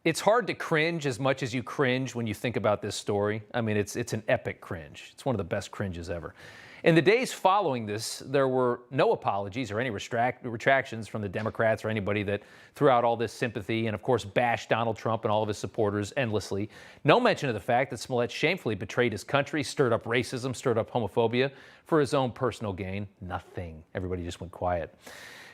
It's hard to cringe as much as you cringe when you think about this story. I mean, it's an epic cringe. It's one of the best cringes ever. In the days following this, there were no apologies or any retractions from the Democrats or anybody that threw out all this sympathy and, of course, bashed Donald Trump and all of his supporters endlessly. No mention of the fact that Smollett shamefully betrayed his country, stirred up racism, stirred up homophobia for his own personal gain. Nothing. Everybody just went quiet.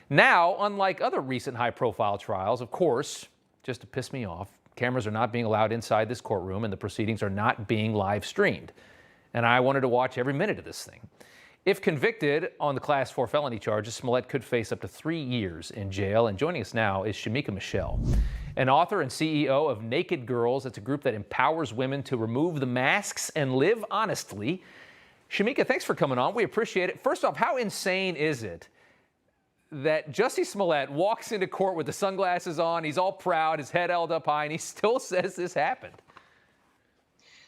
Now, unlike other recent high-profile trials, of course, just to piss me off, cameras are not being allowed inside this courtroom and the proceedings are not being live streamed. And I wanted to watch every minute of this thing. If convicted on the Class 4 felony charges, Smollett could face up to 3 years in jail. And joining us now is ShemekaMichelle, an author and CEO of Naked Girls. It's a group that empowers women to remove the masks and live honestly. Shemeka, thanks for coming on. We appreciate it. First off, how insane is it that Jussie Smollett walks into court with the sunglasses on, he's all proud, his head held up high, and he still says this happened?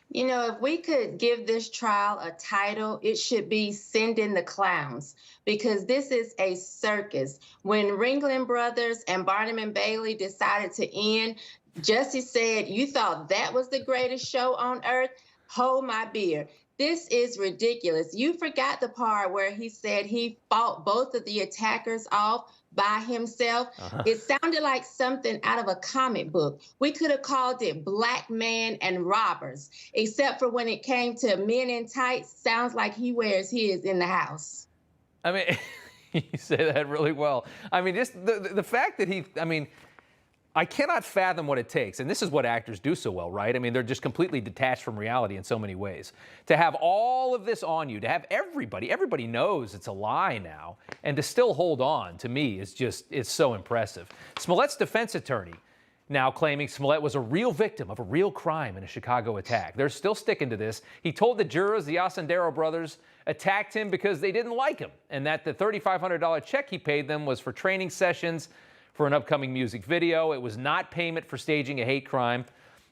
You know, if we could give this trial a title, it should be Send in the Clowns, because this is a circus. When Ringling Brothers and Barnum and Bailey decided to end, Jussie said, "You thought that was the greatest show on earth? Hold my beer." This is ridiculous. You forgot the part where he said he fought both of the attackers off by himself. It sounded like something out of a comic book. We could have called it Black Man and Robbers, except for when it came to Men in Tights, sounds like he wears his in the house. I mean, you say that really well. I mean, just the fact that I cannot fathom what it takes, and this is what actors do so well, right? I mean, they're just completely detached from reality in so many ways. To have all of this on you, to have everybody knows it's a lie now, and to still hold on, to me, it's so impressive. Smollett's defense attorney now claiming Smollett was a real victim of a real crime in a Chicago attack. They're still sticking to this. He told the jurors the Ascendero brothers attacked him because they didn't like him, and that the $3,500 check he paid them was for training sessions for an upcoming music video. It was not payment for staging a hate crime.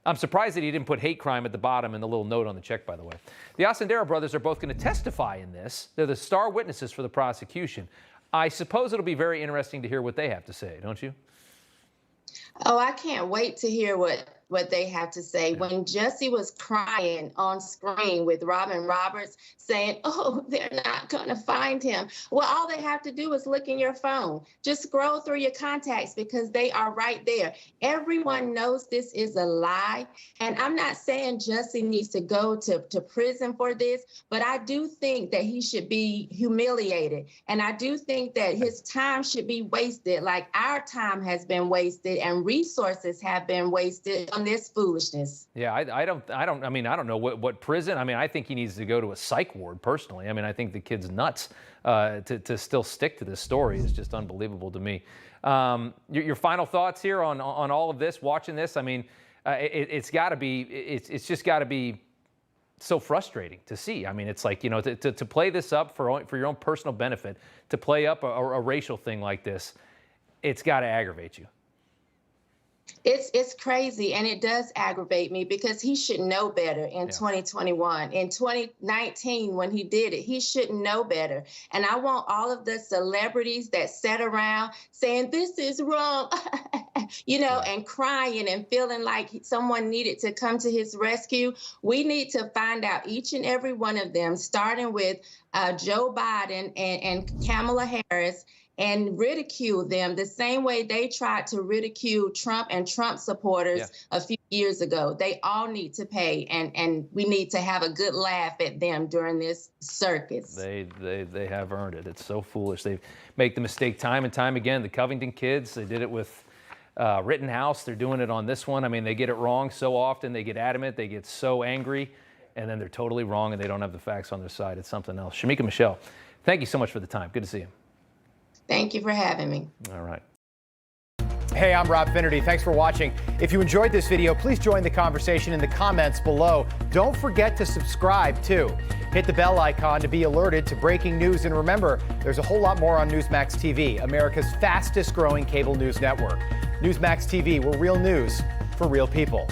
I'm surprised that he didn't put hate crime at the bottom in the little note on the check, by the way. The Ascendero brothers are both going to testify in this. They're the star witnesses for the prosecution. I suppose it'll be very interesting to hear what they have to say, don't you? Oh, I can't wait to hear what they have to say. When Jussie was crying on screen with Robin Roberts saying, "Oh, they're not going to find him." Well, all they have to do is look in your phone. Just scroll through your contacts because they are right there. Everyone knows this is a lie. And I'm not saying Jussie needs to go to prison for this, but I do think that he should be humiliated. And I do think that his time should be wasted, like our time has been wasted and resources have been wasted on this foolishness. Yeah, I don't know what prison. I mean, I think he needs to go to a psych ward personally. I mean, I think the kid's nuts to still stick to this story. Is just unbelievable to me. Your final thoughts here on all of this, watching this. I mean, it's just got to be so frustrating to see. I mean, it's like, you know, to play this up for your own personal benefit, to play up a racial thing like this, it's got to aggravate you. It's crazy, and it does aggravate me because he should know better in 2021. In 2019, when he did it, he should know better. And I want all of the celebrities that sat around saying, "This is wrong," you know, and crying and feeling like someone needed to come to his rescue. We need to find out each and every one of them, starting with Joe Biden and Kamala Harris, and ridicule them the same way they tried to ridicule Trump and Trump supporters a few years ago. They all need to pay, and we need to have a good laugh at them during this circus. They have earned it. It's so foolish. They make the mistake time and time again. The Covington kids, they did it with Rittenhouse. They're doing it on this one. I mean, they get it wrong so often. They get adamant. They get so angry, and then they're totally wrong, and they don't have the facts on their side. It's something else. ShemekaMichelle, thank you so much for the time. Good to see you. Thank you for having me. All right. Hey, I'm Rob Finnerty. Thanks for watching. If you enjoyed this video, please join the conversation in the comments below. Don't forget to subscribe, too. Hit the bell icon to be alerted to breaking news. And remember, there's a whole lot more on Newsmax TV, America's fastest growing cable news network. Newsmax TV, where real news for real people.